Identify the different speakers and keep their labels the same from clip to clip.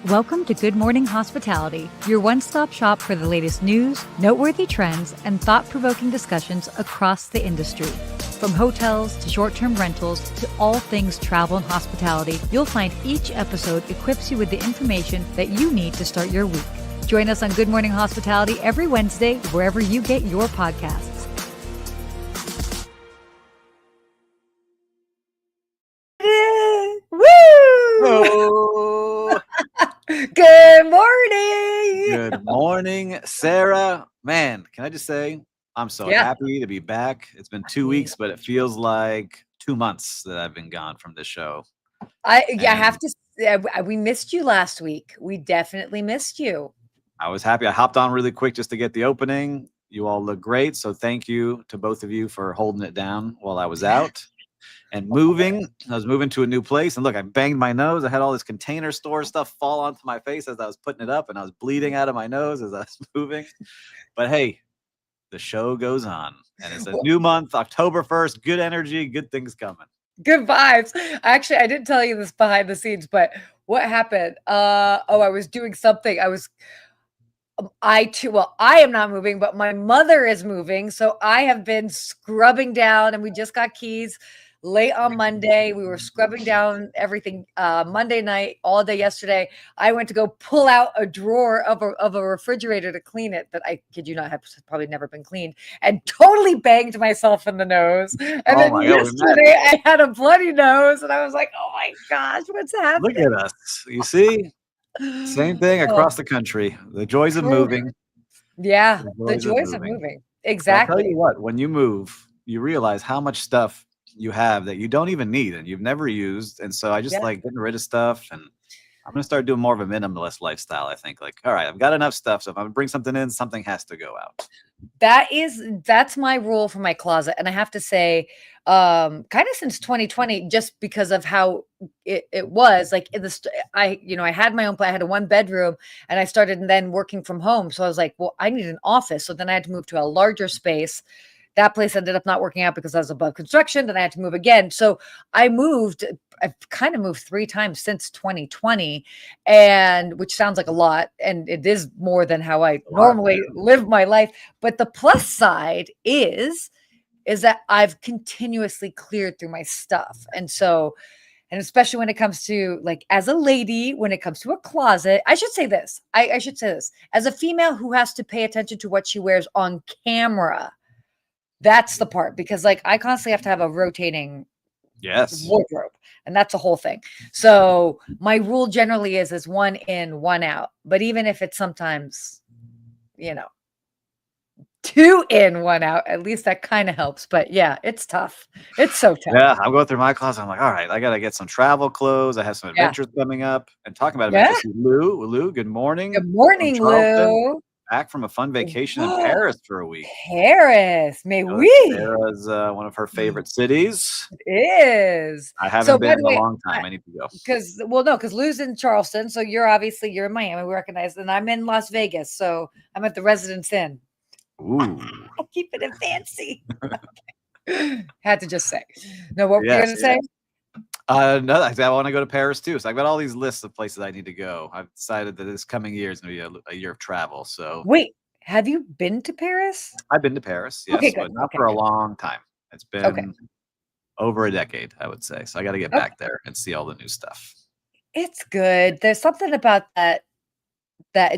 Speaker 1: Welcome to Good Morning Hospitality, your one-stop shop for the latest news, noteworthy trends, and thought-provoking discussions across the industry. From hotels to short-term rentals to all things travel and hospitality, you'll find each episode equips you with the information that you need to start your week. Join us on Good Morning Hospitality every Wednesday, wherever you get your podcasts. Woo!
Speaker 2: Hello.
Speaker 1: Good morning.
Speaker 2: Good morning, Sarah. Man, can I just say, I'm so happy to be back. It's been 2 weeks, but it feels like 2 months that I've been gone from this show.
Speaker 1: I have to say, we missed you last week. We definitely missed you.
Speaker 2: I was happy. I hopped on really quick just to get the opening. You all look great. So thank you to both of you for holding it down while I was out and moving. I was moving to a new place. And look, I banged my nose. I had all this container store stuff fall onto my face as I was putting it up. And I was bleeding out of my nose as I was moving. But hey, the show goes on. And it's a new month, October 1st. Good energy, good things coming.
Speaker 1: Good vibes. Actually, I didn't tell you this behind the scenes, but what happened? I was doing something. I am not moving, but my mother is moving. So I have been scrubbing down, and we just got keys late on Monday. We were scrubbing down everything Monday night, all day yesterday. I went to go pull out a drawer of a refrigerator to clean it that I kid you not have probably never been cleaned, and totally banged myself in the nose. And then yesterday I had a bloody nose, and I was like, oh my gosh, what's happening?
Speaker 2: Look at us. You see? Same thing across the country. The joys of moving.
Speaker 1: Yeah, the joys of moving. Exactly.
Speaker 2: I'll tell you what, when you move, you realize how much stuff you have that you don't even need and you've never used. And so I just like getting rid of stuff, and I'm going to start doing more of a minimalist lifestyle. I think like, all right, I've got enough stuff. So if I'm going to bring something in, something has to go out.
Speaker 1: That's my rule for my closet. And I have to say, kind of since 2020, just because of how it was like I had my own place. I had a 1-bedroom, and I started then working from home. So I was like, well, I need an office. So then I had to move to a larger space. That place ended up not working out because I was above construction. Then I had to move again. So I've kind of moved 3 times since 2020, and which sounds like a lot. And it is more than how I normally live my life. But the plus side is that I've continuously cleared through my stuff. And especially when it comes to, like, as a lady, when it comes to a closet, I should say this. I should say this. As a female who has to pay attention to what she wears on camera, that's the part, because like I constantly have to have a rotating wardrobe, and that's a whole thing. So my rule generally is 1 in, 1 out. But even if it's sometimes, 2 in, 1 out, at least that kind of helps. But yeah, it's tough. It's so tough.
Speaker 2: Yeah, I'm going through my closet. I'm like, all right, I got to get some travel clothes. I have some adventures coming up. And talking about adventures, Lou, good morning.
Speaker 1: Good morning, Lou.
Speaker 2: Back from a fun vacation in Paris for a week.
Speaker 1: Paris,
Speaker 2: Sarah's one of her favorite cities.
Speaker 1: It is.
Speaker 2: I haven't been in a long time. I need to go.
Speaker 1: Because Lou's in Charleston, so you're in Miami. We recognize, and I'm in Las Vegas, so I'm at the Residence Inn.
Speaker 2: Ooh,
Speaker 1: keeping it fancy. Had to just say. No, what were you going to say?
Speaker 2: No, I want to go to Paris too. So I've got all these lists of places I need to go. I've decided that this coming year is going to be a year of travel. So
Speaker 1: wait, have you been to Paris?
Speaker 2: I've been to Paris, yes, but not for a long time. It's been over a decade, I would say. So I got to get back there and see all the new stuff.
Speaker 1: It's good. There's something about that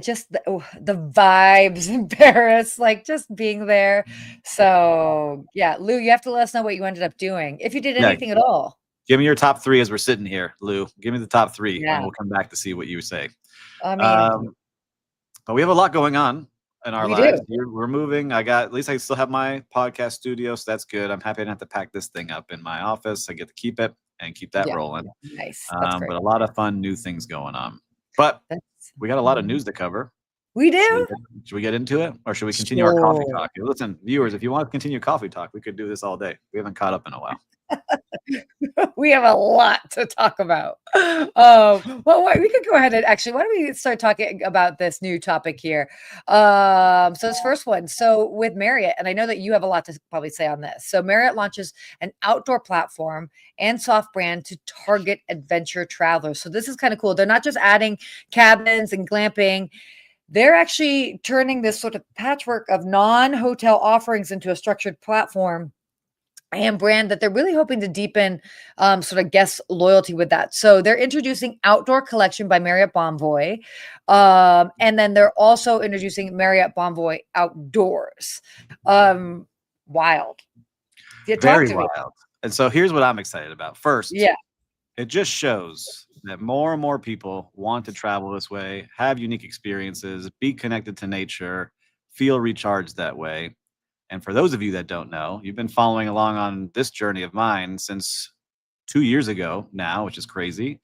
Speaker 1: just the vibes in Paris, like just being there. So yeah, Lou, you have to let us know what you ended up doing, if you did anything at all.
Speaker 2: Give me your top 3 as we're sitting here, Lou. Give me the top 3, and we'll come back to see what you say.
Speaker 1: I mean,
Speaker 2: but we have a lot going on in our lives. We're moving. At least I still have my podcast studio, so that's good. I'm happy I didn't have to pack this thing up in my office. I get to keep it and keep that rolling.
Speaker 1: Nice.
Speaker 2: But a lot of fun new things going on. But we got a lot of news to cover.
Speaker 1: We do.
Speaker 2: Should we get into it, or should we continue our coffee talk? Listen, viewers, if you want to continue coffee talk, we could do this all day. We haven't caught up in a while.
Speaker 1: We have a lot to talk about. Well, we could go ahead and actually, why don't we start talking about this new topic here? So this first one. So with Marriott, and I know that you have a lot to probably say on this. So Marriott launches an outdoor platform and soft brand to target adventure travelers. So this is kind of cool. They're not just adding cabins and glamping. They're actually turning this sort of patchwork of non-hotel offerings into a structured platform and brand that they're really hoping to deepen sort of guest loyalty with that. So they're introducing Outdoor Collection by Marriott Bonvoy. And then they're also introducing Marriott Bonvoy Outdoors. Wild. Yeah, talk
Speaker 2: Very
Speaker 1: to me.
Speaker 2: wild. And so here's what I'm excited about. First,
Speaker 1: Yeah.
Speaker 2: it just shows that more and more people want to travel this way, have unique experiences, be connected to nature, feel recharged that way. And for those of you that don't know, you've been following along on this journey of mine since 2 years ago now, which is crazy.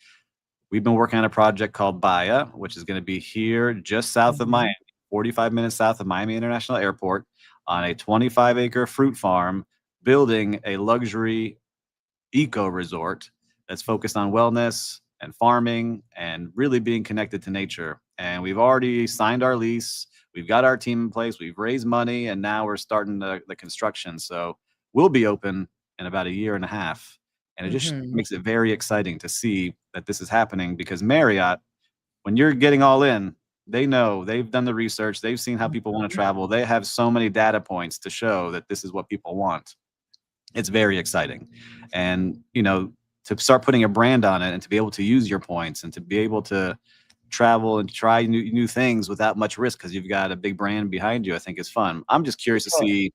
Speaker 2: We've been working on a project called Baya, which is going to be here just south of Miami, 45 minutes south of Miami International Airport, on a 25-acre fruit farm, building a luxury eco resort that's focused on wellness and farming and really being connected to nature. And we've already signed our lease. We've got our team in place. We've raised money, and now we're starting the construction. So we'll be open in about a year and a half. And it just
Speaker 1: Mhm.
Speaker 2: makes it very exciting to see that this is happening, because Marriott, when you're getting all in, they know, they've done the research, they've seen how people want to travel. They have so many data points to show that this is what people want. It's very exciting. And, to start putting a brand on it and to be able to use your points and to be able to travel and try new things without much risk because you've got a big brand behind you, I think is fun. I'm just curious to
Speaker 1: Sure.
Speaker 2: see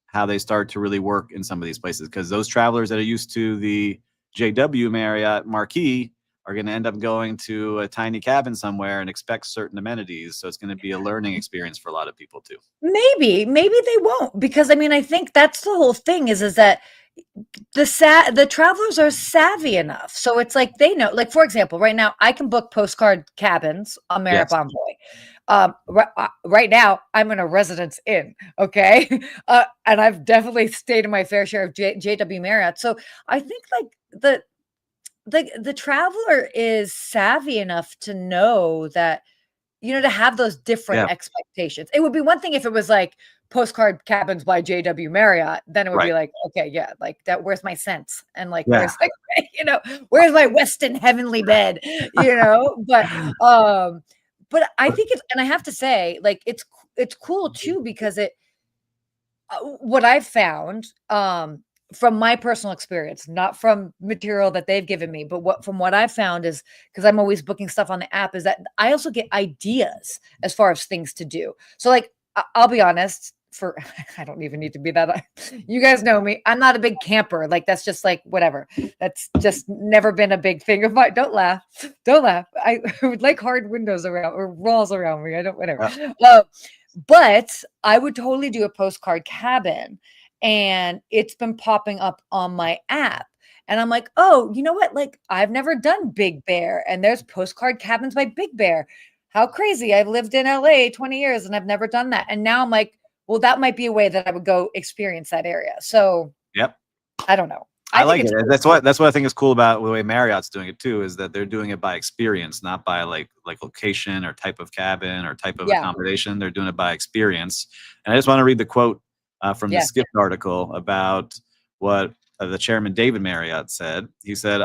Speaker 2: how they start to really work in some of these places, because those travelers that are used to the JW Marriott marquee are going to end up going to a tiny cabin somewhere and expect certain amenities. So it's going to be a learning experience for a lot of people too.
Speaker 1: Maybe they won't, because I mean, I think that's the whole thing is that the travelers are savvy enough. So it's like they know, like, for example, right now I can book postcard cabins on Marriott
Speaker 2: Yes.
Speaker 1: Bonvoy. Right now I'm in a residence inn. Okay. And I've definitely stayed in my fair share of JW Marriott. So I think like the traveler is savvy enough to know that, to have those different
Speaker 2: Yeah.
Speaker 1: expectations. It would be one thing if it was like postcard cabins by JW Marriott, then it would be
Speaker 2: Right.
Speaker 1: like, okay, yeah, like that, where's my sense? And like,
Speaker 2: Yeah.
Speaker 1: where's like, where's my Westin heavenly bed? Um, but I think and I have to say, like, it's cool too, because what I've found, from my personal experience, not from material that they've given me, but what I've found is, because I'm always booking stuff on the app, is that I also get ideas as far as things to do. So like, I'll be honest, for I don't even need to be that. You guys know me. I'm not a big camper. Like that's just like whatever. That's just never been a big thing of mine. Don't laugh. Don't laugh. I would like hard windows around or walls around me. I don't whatever. But I would totally do a postcard cabin, and it's been popping up on my app. And I'm like, oh, you know what? Like, I've never done Big Bear, and there's postcard cabins by Big Bear. How crazy. I've lived in LA 20 years and I've never done that. And now I'm like, well, that might be a way that I would go experience that area. So
Speaker 2: Yep.
Speaker 1: I don't know.
Speaker 2: I
Speaker 1: I think
Speaker 2: like
Speaker 1: it's
Speaker 2: it.
Speaker 1: cool.
Speaker 2: That's what I think is cool about the way Marriott's doing it too, is that they're doing it by experience, not by like location or type of cabin or type of
Speaker 1: Yeah.
Speaker 2: accommodation. They're doing it by experience. And I just want to read the quote from the
Speaker 1: Yeah.
Speaker 2: Skift article about what the chairman David Marriott said. He said,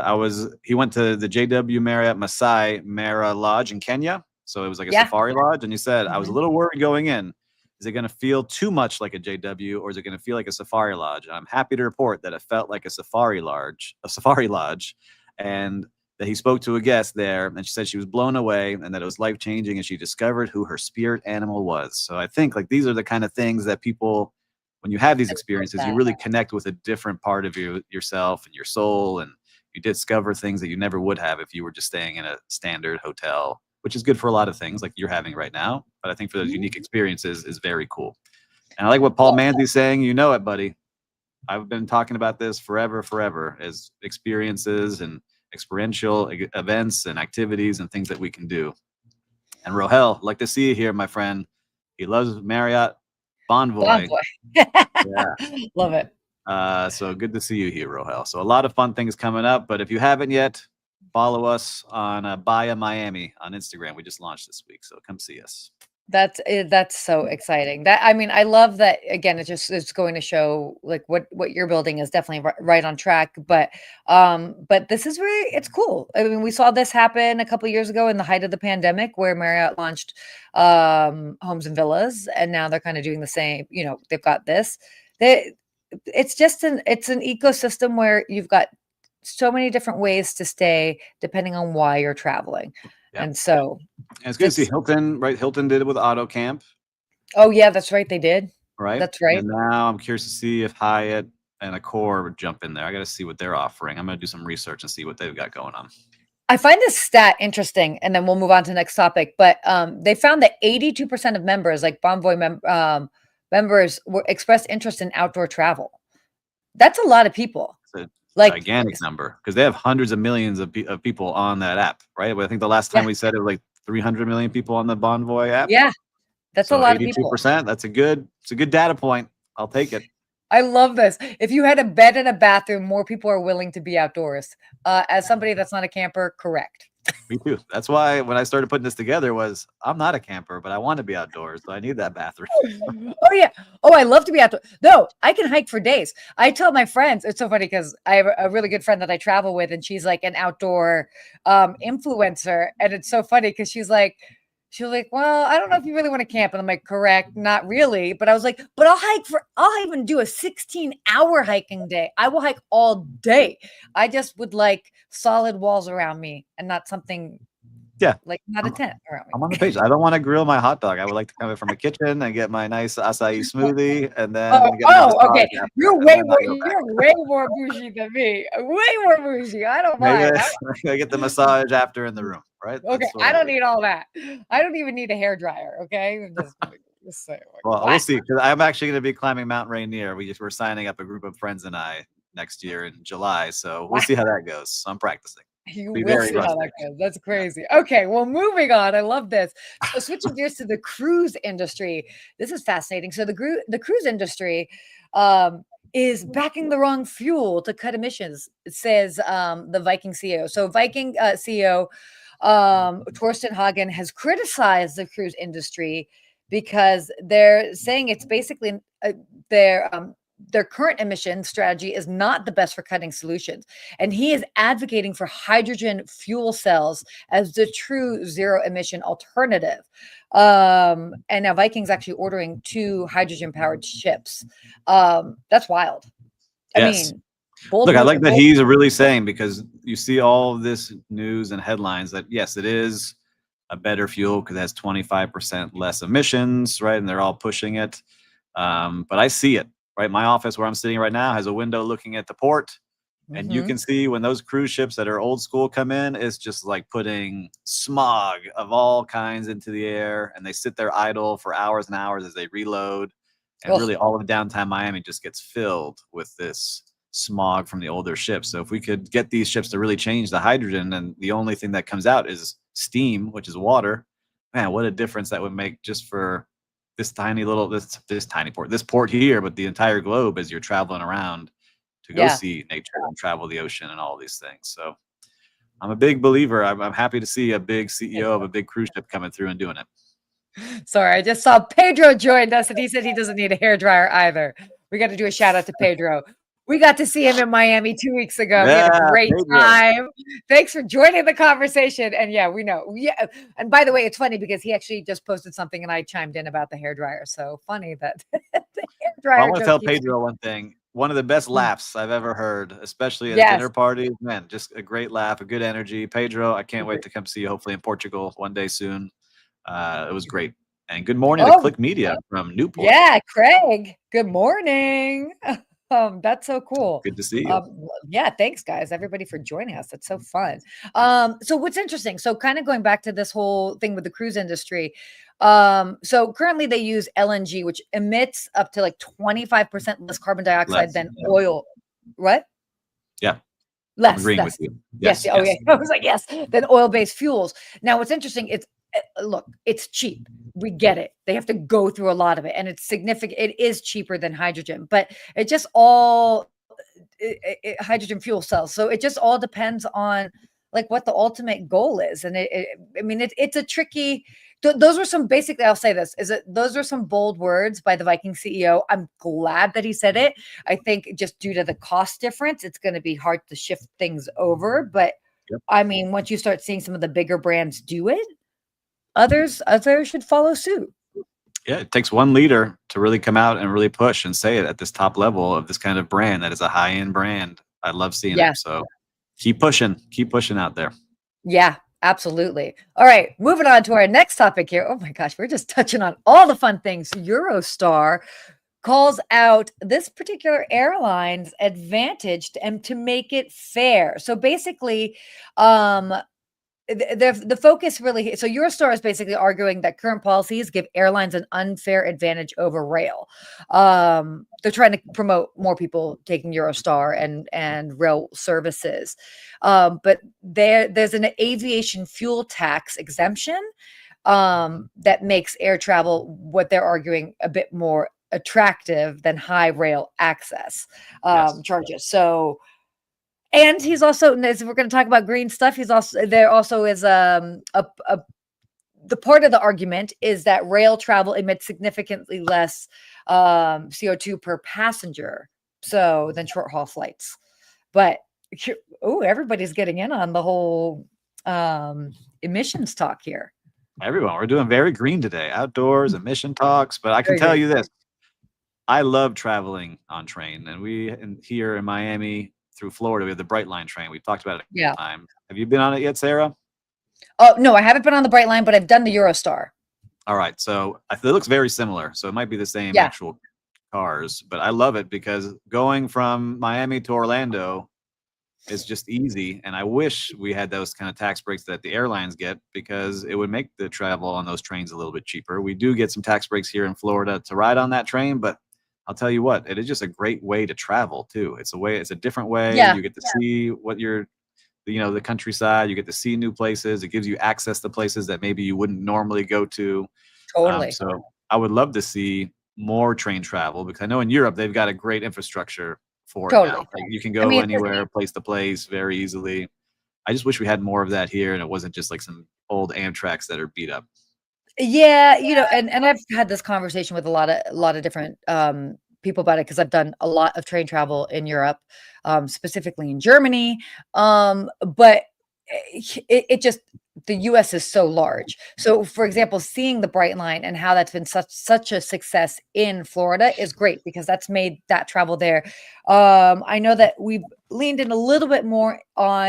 Speaker 2: he went to the JW Marriott Masai Mara Lodge in Kenya. So it was like a
Speaker 1: Yeah.
Speaker 2: safari lodge. And he said, I was a
Speaker 1: Mhm.
Speaker 2: little worried going in. Is it going to feel too much like a JW, or is it going to feel like a safari lodge? And I'm happy to report that it felt like a safari lodge, and that he spoke to a guest there, and she said she was blown away and that it was life changing, and she discovered who her spirit animal was. So I think like these are the kind of things that people, when you have these
Speaker 1: I love
Speaker 2: experiences, you
Speaker 1: that.
Speaker 2: really connect with a different part of yourself and your soul, and you discover things that you never would have if you were just staying in a standard hotel, which is good for a lot of things like you're having right now. But I think for those
Speaker 1: Mhm.
Speaker 2: unique experiences is very cool. And I like what Paul Manzi's saying. You know it, buddy. I've been talking about this forever, as experiences and experiential events and activities and things that we can do. And Rohel, like to see you here, my friend. He loves Marriott Bonvoy.
Speaker 1: Bonvoy.
Speaker 2: Yeah.
Speaker 1: Love it.
Speaker 2: So good to see you here, Rohel. So a lot of fun things coming up. But if you haven't yet, follow us on Baya Miami on Instagram. We just launched this week, so come see us.
Speaker 1: That's so exciting. That I mean, I love that. Again, it's going to show like what you're building is definitely right on track. But this is really it's cool. I mean, we saw this happen a couple of years ago in the height of the pandemic, where Marriott launched homes and villas, and now they're kind of doing the same. You know, they've got this. It's just it's an ecosystem where you've got so many different ways to stay depending on why you're traveling.
Speaker 2: Yeah.
Speaker 1: And so
Speaker 2: and it's good to see Hilton, right? Hilton did it with Auto Camp.
Speaker 1: Oh yeah, that's right. They did.
Speaker 2: Right.
Speaker 1: That's right.
Speaker 2: And now I'm curious to see if Hyatt and Accor would jump in there. I got to see what they're offering. I'm going to do some research and see what they've got going on.
Speaker 1: I find this stat interesting, and then we'll move on to the next topic. But they found that 82% of members, like Bonvoy members, expressed interest in outdoor travel. That's a lot of people.
Speaker 2: It's a gigantic number because they have hundreds of millions of people on that app, right? I think the last time we said it was like 300 million people on the Bonvoy app.
Speaker 1: Yeah, that's a lot of people.
Speaker 2: 82%. It's a good data point. I'll take it.
Speaker 1: I love this. If you had a bed and a bathroom, more people are willing to be outdoors. As somebody that's not a camper, correct.
Speaker 2: Me too. That's why when I started putting this together I'm not a camper, but I want to be outdoors, so I need that bathroom.
Speaker 1: Oh yeah. Oh, I love to be outdoors. No, I can hike for days. I tell my friends, it's so funny because I have a really good friend that I travel with, and she's like an outdoor influencer, and it's so funny because she's like, well, I don't know if you really want to camp. And I'm like, correct, not really. But I was like, but I'll even do a 16-hour hiking day. I will hike all day. I just would like solid walls around me and not something, like not a tent around me.
Speaker 2: I'm on the page. I don't want to grill my hot dog. I would like to come in from a kitchen and get my nice acai smoothie and then
Speaker 1: okay. You're way more bougie than me. Way more bougie. I don't mind.
Speaker 2: I get the massage after in the room, right?
Speaker 1: Okay, I don't need all that. I don't even need a hairdryer. Okay, just say,
Speaker 2: well, we'll see. Because I'm actually going to be climbing Mount Rainier. We're signing up a group of friends and I next year in July, so we'll see how that goes. So I'm practicing.
Speaker 1: You will see how that goes. That's crazy. Okay, well, moving on. I love this. So switching gears to the cruise industry. This is fascinating. So the cruise industry is backing the wrong fuel to cut emissions, says the Viking CEO. So Viking CEO Torsten Hagen has criticized the cruise industry because they're saying it's basically their current emission strategy is not the best for cutting solutions. And he is advocating for hydrogen fuel cells as the true zero emission alternative. And now Viking's actually ordering 2 hydrogen powered ships. That's wild. I mean,
Speaker 2: look, I like that he's really saying, because you see all of this news and headlines that yes, it is a better fuel because it has 25% less emissions, right? And they're all pushing it. But I see it. Right, my office where I'm sitting right now has a window looking at the port, and you can see when those cruise ships that are old school come in, it's just like putting smog of all kinds into the air, and they sit there idle for hours and hours as they reload, and really all of downtown Miami just gets filled with this smog from the older ships. So if we could get these ships to really change the hydrogen, and the only thing that comes out is steam, which is water, man, what a difference that would make just for this tiny little this tiny port, this port here, but the entire globe as you're traveling around to go see nature and travel the ocean and all these things. So I'm a big believer. I'm happy to see a big CEO of a big cruise ship coming through and doing it.
Speaker 1: Sorry, I just saw Pedro joined us, and he said he doesn't need a hairdryer either. We got to do a shout out to Pedro. We got to see him in Miami 2 weeks ago. We had a great time. Thanks for joining the conversation. And yeah, we know. Yeah. And by the way, it's funny because he actually just posted something and I chimed in about the hairdryer. So funny that the hairdryer.
Speaker 2: I want to tell Pedro one thing. One of the best laughs I've ever heard, especially at a dinner party. Man, just a great laugh, a good energy. Pedro, I can't wait to come see you hopefully in Portugal one day soon. It was great. And good morning to Click Media from Newport.
Speaker 1: Yeah, Craig. Good morning. That's so cool.
Speaker 2: Good to see you.
Speaker 1: Yeah, thanks guys, everybody, for joining us. It's so fun. So what's interesting, so kind of going back to this whole thing with the cruise industry. So currently they use LNG, which emits up to like 25% less carbon dioxide than oil. What?
Speaker 2: Yeah.
Speaker 1: Less.
Speaker 2: I'm agreeing with you.
Speaker 1: Yes. Oh yeah. I was like, yes, than oil-based fuels. Now what's interesting, it's look, it's cheap. We get it. They have to go through a lot of it, and it's significant. It is cheaper than hydrogen, but it just all hydrogen fuel cells. So it just all depends on like what the ultimate goal is. And I mean, it's a tricky. Those were some basically. I'll say this: is that those are some bold words by the Viking CEO. I'm glad that he said it. I think just due to the cost difference, it's going to be hard to shift things over. But
Speaker 2: Yep.
Speaker 1: I mean, once you start seeing some of the bigger brands do it, others should follow suit.
Speaker 2: Yeah, it takes one leader to really come out and really push and say it at this top level of this kind of brand that is a high-end brand. I love seeing
Speaker 1: Yeah.
Speaker 2: it. So keep pushing out there.
Speaker 1: Yeah, absolutely. All right, moving on to our next topic here. Oh my gosh, we're just touching on all the fun things. Eurostar calls out this particular airline's advantage and to make it fair. So basically, the focus really, so Eurostar is basically arguing that current policies give airlines an unfair advantage over rail. They're trying to promote more people taking Eurostar and rail services, but there's an aviation fuel tax exemption that makes air travel, what they're arguing, a bit more attractive than high rail access
Speaker 2: Yes.
Speaker 1: charges. So, and he's also, as we're going to talk about green stuff, he's also, there also is the part of the argument is that rail travel emits significantly less CO2 per passenger, so than short haul flights. But oh, everybody's getting in on the whole emissions talk here.
Speaker 2: Everyone, we're doing very green today. Outdoors, emission talks. But I can
Speaker 1: Very
Speaker 2: tell
Speaker 1: green.
Speaker 2: you this. I love traveling on train. And here in Miami through Florida, we have the Brightline train. We've talked about it a
Speaker 1: Yeah.
Speaker 2: couple times. Have you been on it yet, Sarah?
Speaker 1: Oh, no, I haven't been on the Brightline, but I've done the Eurostar.
Speaker 2: All right. So it looks very similar. So it might be the same
Speaker 1: Yeah.
Speaker 2: actual cars, but I love it because going from Miami to Orlando is just easy. And I wish we had those kind of tax breaks that the airlines get because it would make the travel on those trains a little bit cheaper. We do get some tax breaks here in Florida to ride on that train, but I'll tell you what, it is just a great way to travel too. It's a different way.
Speaker 1: Yeah.
Speaker 2: You get to see what the countryside, you get to see new places. It gives you access to places that maybe you wouldn't normally go to.
Speaker 1: Totally.
Speaker 2: So I would love to see more train travel because I know in Europe they've got a great infrastructure for it now.
Speaker 1: Totally.
Speaker 2: Like you can go anywhere, place to place very easily. I just wish we had more of that here and it wasn't just like some old Amtraks that are beat up.
Speaker 1: Yeah, and I've had this conversation with a lot of different people about it because I've done a lot of train travel in Europe, specifically in Germany. But it just the US is so large. So for example, seeing the Brightline and how that's been such a success in Florida is great because that's made that travel there. I know that we've leaned in a little bit more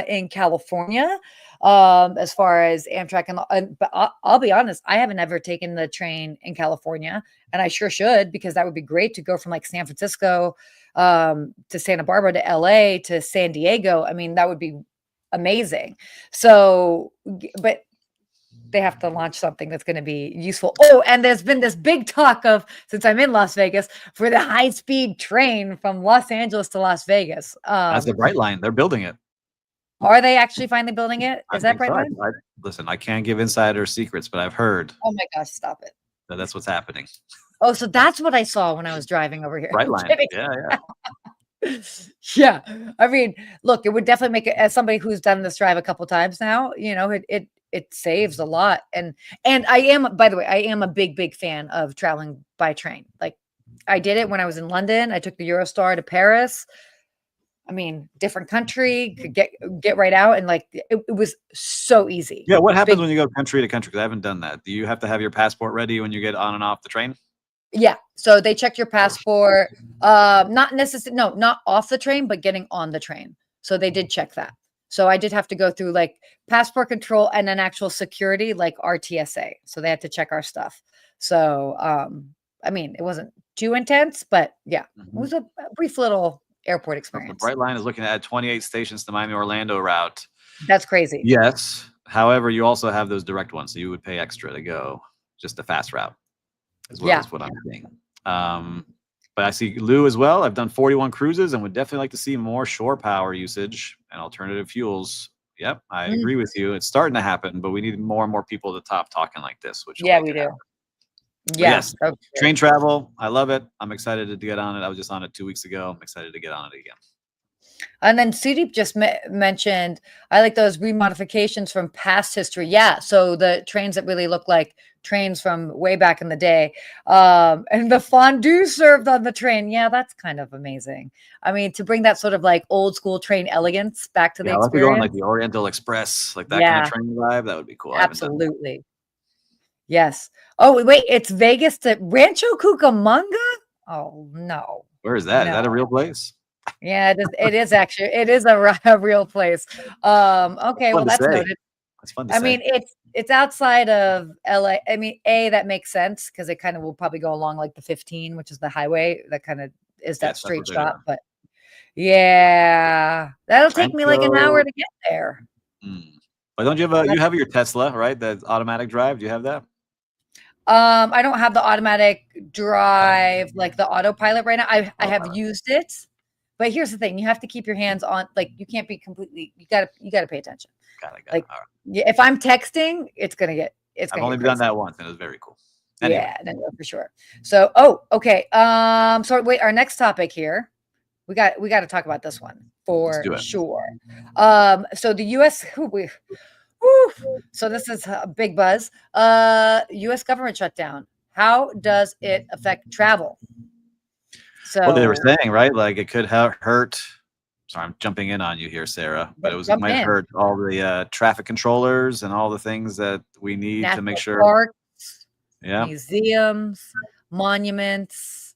Speaker 1: in California as far as Amtrak but I'll be honest, I haven't ever taken the train in California and I sure should because that would be great to go from like San Francisco to Santa Barbara to LA to San Diego. I mean, that would be amazing. So, but they have to launch something that's going to be useful. Oh, and there's been this big talk of, since I'm in Las Vegas, for the high-speed train from Los Angeles to Las Vegas.
Speaker 2: That's the Brightline. They're building it.
Speaker 1: Are they actually finally building it? Is that Brightline?
Speaker 2: So. Listen, I can't give insider secrets, but I've heard.
Speaker 1: Oh my gosh, stop it.
Speaker 2: That's what's happening.
Speaker 1: Oh, so that's what I saw when I was driving over here.
Speaker 2: Brightline. Yeah.
Speaker 1: Yeah. I mean, look, it would definitely make it, as somebody who's done this drive a couple times now, it saves a lot. And I am, by the way, I am a big fan of traveling by train. Like I did it when I was in London. I took the Eurostar to Paris. I mean, different country, could get right out. And like, it was so easy.
Speaker 2: Yeah. What happens when you go country to country? Because I haven't done that. Do you have to have your passport ready when you get on and off the train?
Speaker 1: Yeah. So they check your passport, not necessarily, no, not off the train, but getting on the train. So they did check that. So I did have to go through like passport control and then actual security, like RTSA. So they had to check our stuff. So, I mean, it wasn't too intense, but yeah, it was a brief little airport experience.
Speaker 2: The Brightline is looking to add 28 stations to Miami Orlando route.
Speaker 1: That's crazy.
Speaker 2: Yes. However, you also have those direct ones. So you would pay extra to go just a fast route as well as what I'm seeing. But I see Lou as well. I've done 41 cruises and would definitely like to see more shore power usage and alternative fuels Yep, I agree with you. It's starting to happen, but we need more and more people at the top talking like this, which will
Speaker 1: Yeah,
Speaker 2: make
Speaker 1: we
Speaker 2: it
Speaker 1: do.
Speaker 2: happen. But
Speaker 1: Yeah.
Speaker 2: yes,
Speaker 1: Okay.
Speaker 2: train travel, I love it. I'm excited to get on it. I was just on it 2 weeks ago. I'm excited to get on it again.
Speaker 1: And then Sudeep just mentioned, I like those remodifications from past history. Yeah. So the trains that really look like trains from way back in the day. And the fondue served on the train. Yeah, that's kind of amazing. I mean, to bring that sort of like old school train elegance back to the
Speaker 2: Yeah, I like to go on like
Speaker 1: experience.
Speaker 2: the Oriental Express, like that kind of
Speaker 1: Yeah,
Speaker 2: train vibe. That would be cool. I haven't done that.
Speaker 1: absolutely. Yes. Oh, wait, it's Vegas to Rancho Cucamonga? Oh, no.
Speaker 2: Where is that? Is
Speaker 1: No.
Speaker 2: that a real place?
Speaker 1: Yeah, it is actually, it is a real place. Okay,
Speaker 2: Fun
Speaker 1: well,
Speaker 2: to
Speaker 1: that's
Speaker 2: say.
Speaker 1: noted.
Speaker 2: It's fun to
Speaker 1: I
Speaker 2: say.
Speaker 1: mean, it's outside of LA. I mean, that makes sense because it kind of will probably go along like the 15, which is the highway that kind of is that
Speaker 2: Yes, that's what
Speaker 1: straight
Speaker 2: they're
Speaker 1: shot.
Speaker 2: doing.
Speaker 1: But yeah, that'll take me like an hour
Speaker 2: Rancho.
Speaker 1: to get there.
Speaker 2: Mm. But don't you have you
Speaker 1: That's
Speaker 2: have your Tesla, right? That automatic drive. Do you have that?
Speaker 1: I don't have the automatic drive, like the autopilot right now. I have
Speaker 2: Autopilot.
Speaker 1: used it, but here's the thing: you have to keep your hands on. Like you can't be completely. You gotta pay attention.
Speaker 2: Got it.
Speaker 1: Like
Speaker 2: All right.
Speaker 1: yeah, if I'm texting, it's
Speaker 2: I've
Speaker 1: gonna
Speaker 2: only
Speaker 1: get
Speaker 2: done
Speaker 1: crazy.
Speaker 2: that once, and it was very cool. Anyway,
Speaker 1: Yeah, no, for sure. So, oh, okay. So wait, our next topic here, we got to talk about this one
Speaker 2: let's
Speaker 1: for
Speaker 2: do it.
Speaker 1: sure. So the U.S. So this is a big buzz. U.S. government shutdown. How does it affect travel?
Speaker 2: What they were
Speaker 1: So
Speaker 2: saying, right? Like it could hurt. Sorry, I'm jumping in on you here, Sarah. But it
Speaker 1: jump
Speaker 2: might
Speaker 1: in.
Speaker 2: hurt all the traffic controllers and all the things that we need to make
Speaker 1: National
Speaker 2: sure.
Speaker 1: parks,
Speaker 2: Yeah,
Speaker 1: museums, monuments,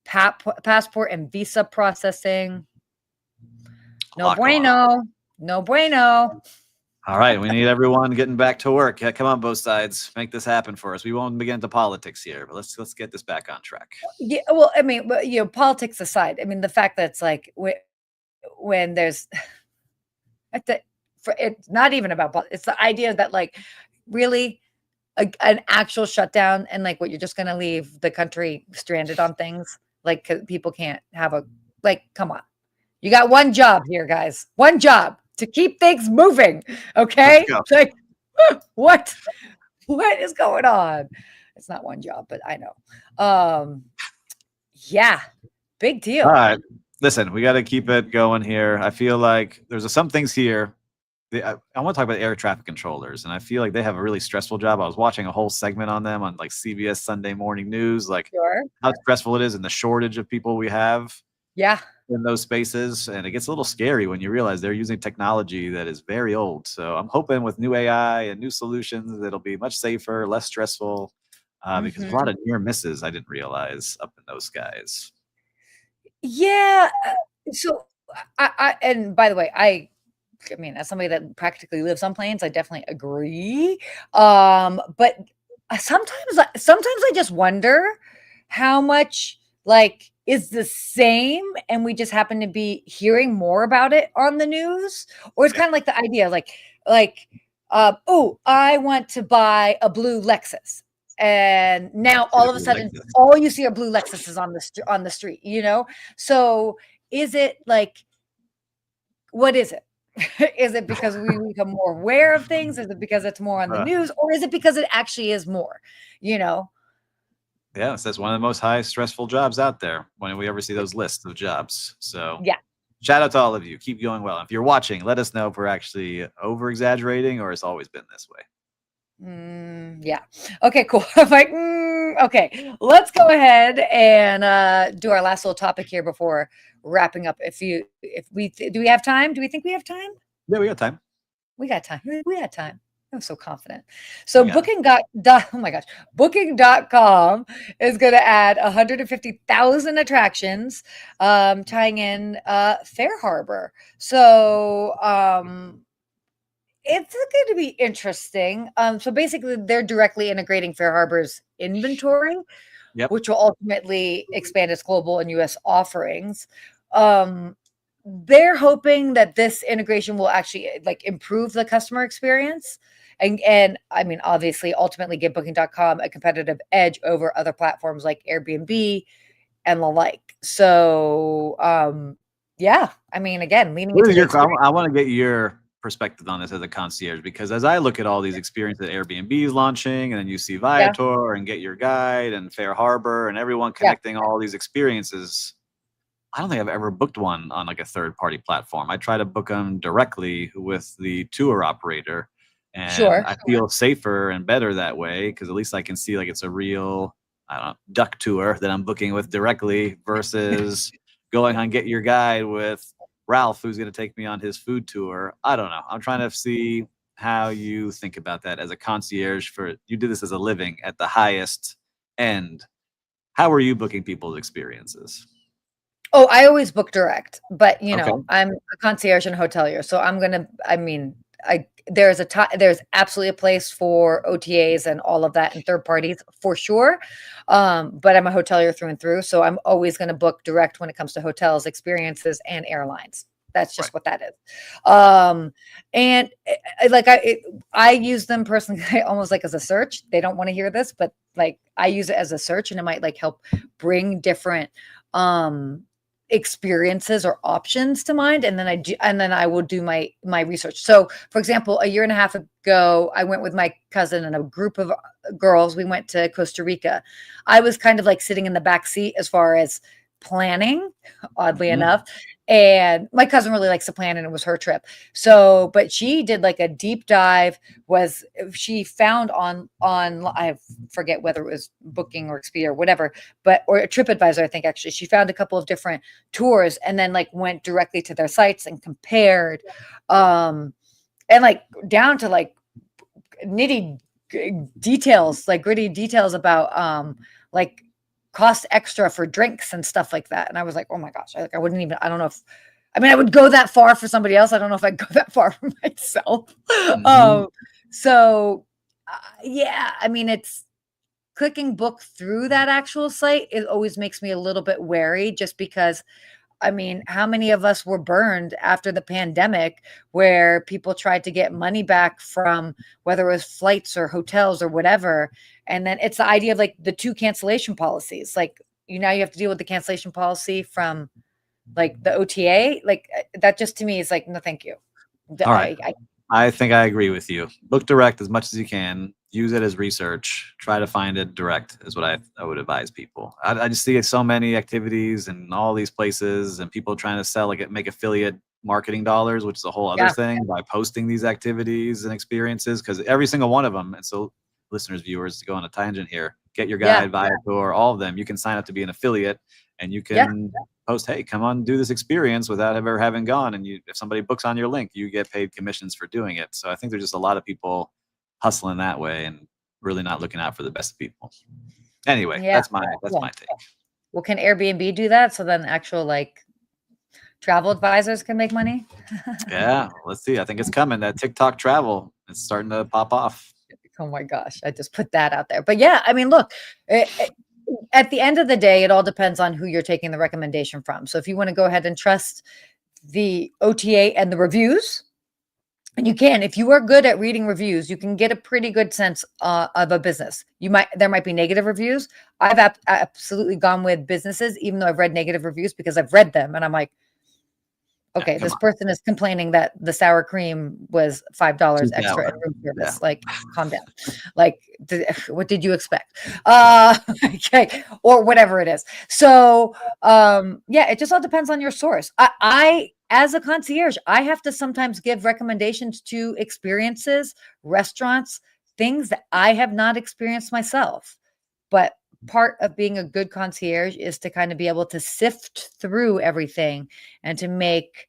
Speaker 1: passport and visa processing.
Speaker 2: a
Speaker 1: No
Speaker 2: lot going on.
Speaker 1: bueno. No bueno.
Speaker 2: All right, we need everyone getting back to work. Yeah, come on, both sides, make this happen for us. We won't get into politics here, but let's get this back on track.
Speaker 1: Yeah, well, I mean, but, politics aside, I mean, the fact that it's like when there's at the for it's not even about it's the idea that like really an actual shutdown and like what you're just going to leave the country stranded on things like 'cause people can't have a like come on. You got one job here, guys. One job to keep things moving,
Speaker 2: Let's
Speaker 1: okay?
Speaker 2: go.
Speaker 1: Like what? What is going on? It's not one job, but I know. Yeah, big
Speaker 2: All
Speaker 1: deal.
Speaker 2: right, listen, we got to keep it going here. I feel like there's some things here. I want to talk about air traffic controllers, and I feel like they have a really stressful job. I was watching a whole segment on them on like CBS Sunday Morning News, like
Speaker 1: Sure.
Speaker 2: how stressful it is and the shortage of people we have
Speaker 1: Yeah.
Speaker 2: in those spaces. And it gets a little scary when you realize they're using technology that is very old. So I'm hoping with new AI and new solutions, it'll be much safer, less stressful, because there's a lot
Speaker 1: Mhm.
Speaker 2: of near misses I didn't realize up in those skies.
Speaker 1: Yeah, so and by the way, I mean, as somebody that practically lives on planes, I definitely agree. But sometimes I just wonder how much like is the same and we just happen to be hearing more about it on the news, or it's
Speaker 2: Yeah,
Speaker 1: kind of like the idea like oh, I want to buy a blue Lexus. And now
Speaker 2: see the
Speaker 1: all of a
Speaker 2: blue like
Speaker 1: sudden
Speaker 2: this.
Speaker 1: all you see are blue Lexuses on the street, So is it like what is it? Is it because we become more aware of things? Is it because it's more on the
Speaker 2: Uh,
Speaker 1: news? Or is it because it actually is more? You know?
Speaker 2: yeah, it says one of the most high stressful jobs out there when we ever see those lists of jobs. So
Speaker 1: Yeah.
Speaker 2: shout out to all of you. Keep going well. If you're watching, let us know if we're actually over exaggerating or it's always been this way.
Speaker 1: Yeah. Okay, cool. I'm like, okay, let's go ahead and do our last little topic here before wrapping up. Do we have time? Do we think we have time?
Speaker 2: Yeah, we got time.
Speaker 1: We got time. We had time. I'm so confident.
Speaker 2: We
Speaker 1: So
Speaker 2: got it.
Speaker 1: oh my gosh, booking.com is going to add 150,000 attractions, tying in Fair Harbor. So it's going to be interesting. So basically, they're directly integrating Fair Harbor's inventory,
Speaker 2: Yep.
Speaker 1: which will ultimately expand its global and US offerings. Um, they're hoping that this integration will actually like improve the customer experience and I mean obviously ultimately give booking.com a competitive edge over other platforms like Airbnb and the like. So yeah, I mean again, leaning
Speaker 2: What
Speaker 1: into
Speaker 2: is
Speaker 1: the
Speaker 2: your?
Speaker 1: experience.
Speaker 2: I want to get your perspective on this as a concierge, because as I look at all these experiences that Airbnb is launching, and then you see
Speaker 1: Yeah.
Speaker 2: Viator and Get Your Guide and Fair Harbor and everyone
Speaker 1: Yeah.
Speaker 2: connecting all these experiences, I don't think I've ever booked one on like a third party platform. I try to book them directly with the tour operator, and
Speaker 1: Sure.
Speaker 2: I feel safer and better that way because at least I can see like it's a real, I don't know, duck tour that I'm booking with directly versus going on Get Your Guide with Ralph, who's going to take me on his food tour. I don't know. I'm trying to see how you think about that as a concierge. For you did this as a living at the highest end. How are you booking people's experiences?
Speaker 1: Oh, I always book direct, but
Speaker 2: Okay.
Speaker 1: I'm a concierge and hotelier, so I mean, there's absolutely a place for OTAs and all of that and third parties for sure. But I'm a hotelier through and through, so I'm always going to book direct when it comes to hotels, experiences, and airlines. That's
Speaker 2: Right.
Speaker 1: just what that is. And I use them personally almost like as a search. They don't want to hear this, but like I use it as a search, and it might like help bring different um experiences or options to mind, and then I will do my research. So for example, a year and a half ago, I went with my cousin and a group of girls. We went to Costa Rica. I was kind of like sitting in the back seat as far as planning, oddly
Speaker 2: Mhm.
Speaker 1: enough, and my cousin really likes to plan, and it was her trip. So but she did like a deep dive. Was She found on I forget whether it was Booking or Expedia or whatever, but or a TripAdvisor, I think. Actually, she found a couple of different tours and then like went directly to their sites and compared, um and like down to like nitty details, like gritty details about like cost extra for drinks and stuff like that. And I was like, oh my gosh, I wouldn't even, I don't know if, I mean, I would go that far for somebody else. I don't know if I'd go that far for myself.
Speaker 2: Mhm.
Speaker 1: um so yeah, I mean, it's clicking book through that actual site, it always makes me a little bit wary, just because I mean, how many of us were burned after the pandemic where people tried to get money back from whether it was flights or hotels or whatever? And then it's the idea of like the two cancellation policies. Like you now you have to deal with the cancellation policy from like the OTA. Like that just to me is like, no, thank you.
Speaker 2: All right.
Speaker 1: I
Speaker 2: I think I agree with you. Book direct as much as you can. Use it as research. Try to find it direct is what I would advise people. I just see so many activities and all these places and people trying to sell like make affiliate marketing dollars, which is a whole other
Speaker 1: yeah,
Speaker 2: thing by posting these activities and experiences because every single one of them. And so, listeners, viewers, to go on a tangent here, Get Your
Speaker 1: yeah,
Speaker 2: Guide, Viator, all of them. You can sign up to be an affiliate, and you
Speaker 1: yeah.
Speaker 2: can post, hey, come on, do this experience without ever having gone. And you, if somebody books on your link, you get paid commissions for doing it. So I think there's just a lot of people hustling that way and really not looking out for the best people. Anyway,
Speaker 1: Yeah.
Speaker 2: that's my take.
Speaker 1: Well, can Airbnb do that? So then actual like travel advisors can make money?
Speaker 2: Yeah, let's see. I think it's coming. That TikTok travel, it's starting to pop off.
Speaker 1: Oh my gosh, I just put that out there. But yeah, I mean, look, at the end of the day, it all depends on who you're taking the recommendation from. So if you want to go ahead and trust the OTA and the reviews, and you can, if you are good at reading reviews, you can get a pretty good sense of a business. There might be negative reviews. I've absolutely gone with businesses, even though I've read negative reviews because I've read them and I'm like,
Speaker 2: Yeah,
Speaker 1: okay,
Speaker 2: come
Speaker 1: this
Speaker 2: on.
Speaker 1: person is complaining that the sour cream was $5
Speaker 2: Too
Speaker 1: extra in
Speaker 2: sour.
Speaker 1: room
Speaker 2: Yeah.
Speaker 1: service. Like, calm down. Like, what did you expect? Okay, or whatever it is. So, yeah, it just all depends on your source. I, as a concierge, I have to sometimes give recommendations to experiences, restaurants, things that I have not experienced myself. But part of being a good concierge is to kind of be able to sift through everything and to make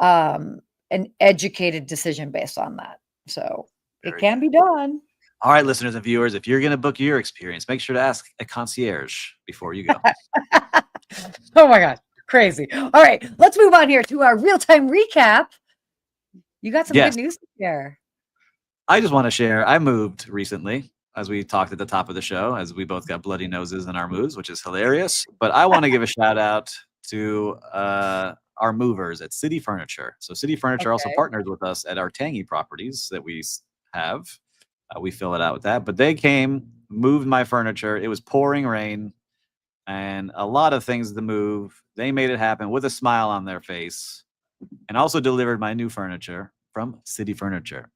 Speaker 1: um, an educated decision based on that. So it
Speaker 2: Very
Speaker 1: can
Speaker 2: good.
Speaker 1: be done.
Speaker 2: All right, listeners and viewers, if you're going to book your experience, make sure to ask a concierge before you go.
Speaker 1: Oh my gosh, crazy. All right, let's move on here to our real time recap. You got some good
Speaker 2: Yes,
Speaker 1: news here.
Speaker 2: I just want to share. I moved recently, as we talked at the top of the show, as we both got bloody noses in our moves, which is hilarious. But I want to give a shout out to our movers at City Furniture. So City Furniture also
Speaker 1: Okay.
Speaker 2: partners with us at our Tangy properties that we have. We fill it out with that. But they came, moved my furniture. It was pouring rain and a lot of things to move. They made it happen with a smile on their face and also delivered my new furniture. from City Furniture.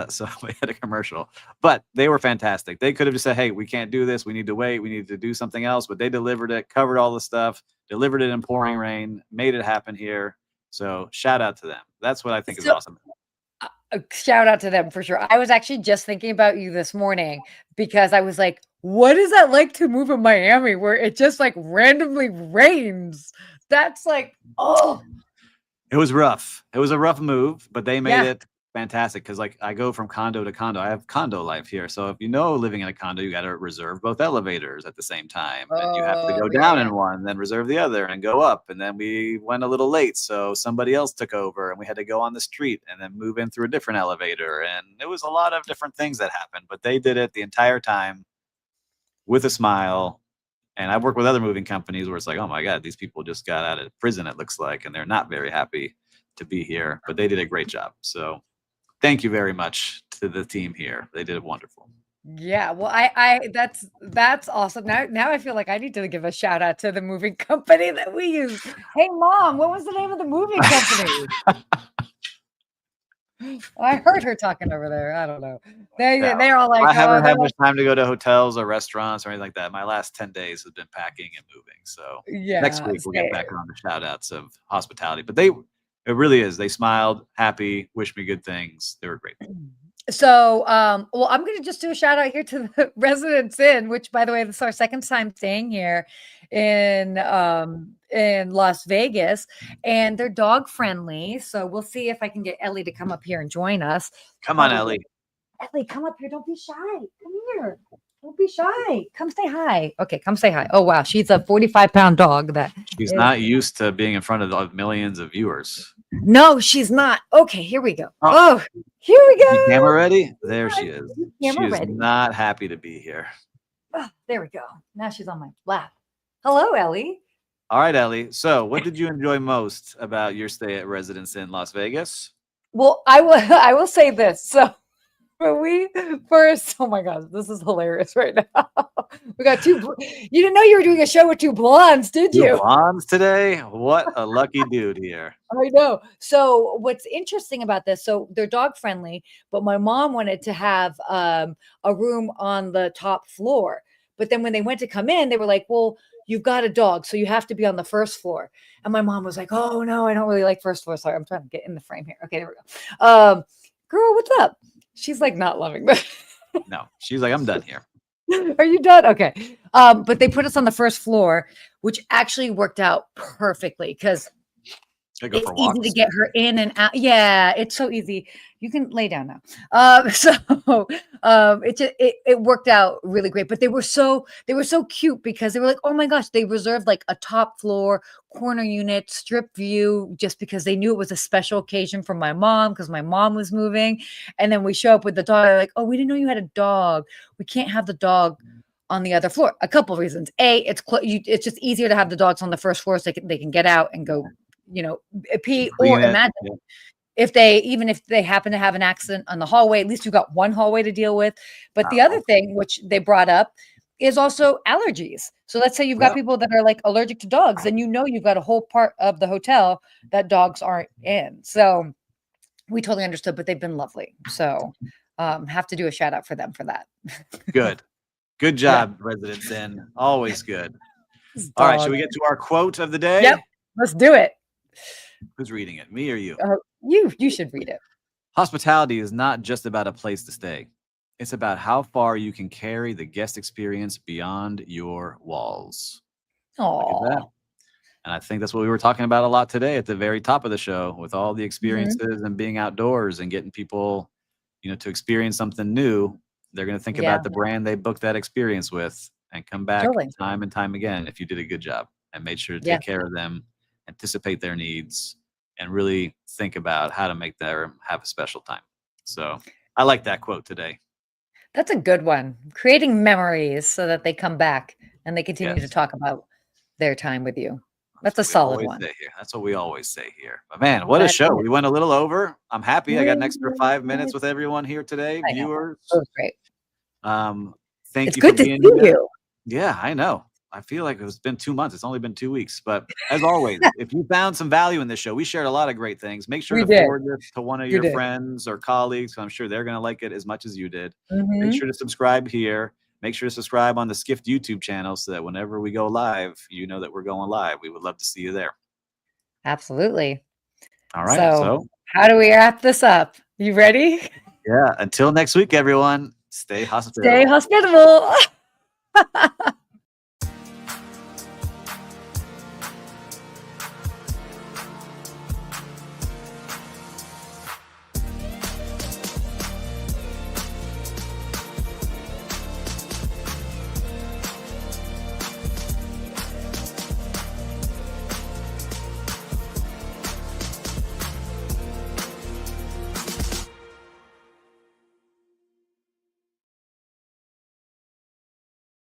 Speaker 2: So we had a commercial, but they were fantastic. They could have just said, hey, we can't do this. We need to wait. We need to do something else. But they delivered it, covered all the stuff, delivered it in pouring rain, made it happen here. So shout out to them. That's what I think is awesome.
Speaker 1: Shout out to them for sure. I was actually just thinking about you this morning because I was like, what is that like to move in Miami where it just like randomly rains? That's like, oh.
Speaker 2: It was rough. It was a rough move, but they made it fantastic because like I go from condo to condo. I have condo life here. So if you know living in a condo, you got to reserve both elevators at the same time. And you have to go down in one, then reserve the other and go up. And then we went a little late. So somebody else took over and we had to go on the street and then move in through a different elevator. And it was a lot of different things that happened, but they did it the entire time with a smile. And I've worked with other moving companies where it's like, oh my God, these people just got out of prison, it looks like, and they're not very happy to be here, but they did a great job. So thank you very much to the team here. They did it wonderful.
Speaker 1: Yeah, well, that's awesome. Now I feel like I need to give a shout out to the moving company that we use. Hey, Mom, what was the name of the moving company? I heard her talking over there. I don't know. They're all like,
Speaker 2: I haven't had much time to go to hotels or restaurants or anything like that. My last 10 days has been packing and moving. So next week we'll get back on the shout outs of hospitality. But it really is. They smiled, happy, wished me good things. They were great.
Speaker 1: So, well, I'm going to just do a shout out here to the Residence Inn, which, by the way, this is our second time staying here in Las Vegas, and they're dog friendly. So we'll see if I can get Ellie to come up here and join us.
Speaker 2: Come on, Ellie.
Speaker 1: Ellie, come up here. Don't be shy. Come here. Don't be shy. Come say hi. Okay, come say hi. Oh, wow. She's a 45-pound dog.
Speaker 2: She's not used to being in front of millions of viewers.
Speaker 1: No, she's not. Okay, here we go. Oh, here we go.
Speaker 2: The camera ready? There she is. She is not happy to be here.
Speaker 1: Oh, there we go. Now she's on my lap. Hello, Ellie.
Speaker 2: All right, Ellie. So what did you enjoy most about your stay at Residence in Las Vegas?
Speaker 1: Well, I will say this. So we first, oh my gosh, this is hilarious right now. We got you didn't know you were doing a show with two blondes, did you?
Speaker 2: Two blondes today? What a lucky dude here.
Speaker 1: I know. So what's interesting about this, so they're dog friendly, but my mom wanted to have a room on the top floor. But then when they went to come in, they were like, well, you've got a dog, so you have to be on the first floor. And my mom was like, oh no, I don't really like first floor. Sorry, I'm trying to get in the frame here. Okay, there we go. Girl, what's up? She's like not loving this.
Speaker 2: No, she's like, I'm done here.
Speaker 1: Are you done? Okay. But they put us on the first floor, which actually worked out perfectly because it's easy to get her in and out. Yeah, it's so easy. You can lay down now. It worked out really great. But they were so cute because they were like, oh my gosh, they reserved like a top floor corner unit, strip view, just because they knew it was a special occasion for my mom because my mom was moving. And then we show up with the dog. They're like, oh, we didn't know you had a dog. We can't have the dog on the other floor. A couple of reasons. A, it's just easier to have the dogs on the first floor so they can get out and go, pee. Or imagine if they happen to have an accident on the hallway, at least you've got one hallway to deal with. But the other thing, which they brought up, is also allergies. So let's say you've got people that are like allergic to dogs, and you've got a whole part of the hotel that dogs aren't in. So we totally understood, but they've been lovely. So have to do a shout out for them for that.
Speaker 2: Good job, Residence Inn. Always good. All right, should we get to our quote of the day?
Speaker 1: Yep, let's do it.
Speaker 2: Who's reading it? Me or you?
Speaker 1: You should read it.
Speaker 2: Hospitality is not just about a place to stay. It's about how far you can carry the guest experience beyond your walls.
Speaker 1: Oh,
Speaker 2: and I think that's what we were talking about a lot today at the very top of the show, with all the experiences and being outdoors and getting people, to experience something new. They're going to think about the brand they booked that experience with and come back time and time again if you did a good job and made sure to take care of them, anticipate their needs, and really think about how to make them have a special time. So I like that quote today.
Speaker 1: That's a good one. Creating memories so that they come back and they continue to talk about their time with you. That's a solid one.
Speaker 2: That's what we always say here. But man, what a show. We went a little over. I'm happy. I got an extra 5 minutes with everyone here today. Viewers.
Speaker 1: That was great.
Speaker 2: Thank
Speaker 1: it's
Speaker 2: you
Speaker 1: good
Speaker 2: for
Speaker 1: to
Speaker 2: being
Speaker 1: see
Speaker 2: here.
Speaker 1: you.
Speaker 2: Yeah, I know. I feel like it's been 2 months. It's only been 2 weeks. But as always, if you found some value in this show, we shared a lot of great things. Make sure
Speaker 1: We
Speaker 2: to
Speaker 1: did.
Speaker 2: forward this to one of
Speaker 1: You
Speaker 2: your
Speaker 1: did.
Speaker 2: friends or colleagues. I'm sure they're going to like it as much as you did. Make
Speaker 1: Mhm.
Speaker 2: sure to subscribe here. Make sure to subscribe on the Skift YouTube channel so that whenever we go live, you know that we're going live. We would love to see you there.
Speaker 1: Absolutely.
Speaker 2: All right.
Speaker 1: So,
Speaker 2: So,
Speaker 1: how do we wrap this up? You ready?
Speaker 2: yeah, until next week, everyone, stay
Speaker 1: Stay
Speaker 2: hospitable.
Speaker 1: hospitable.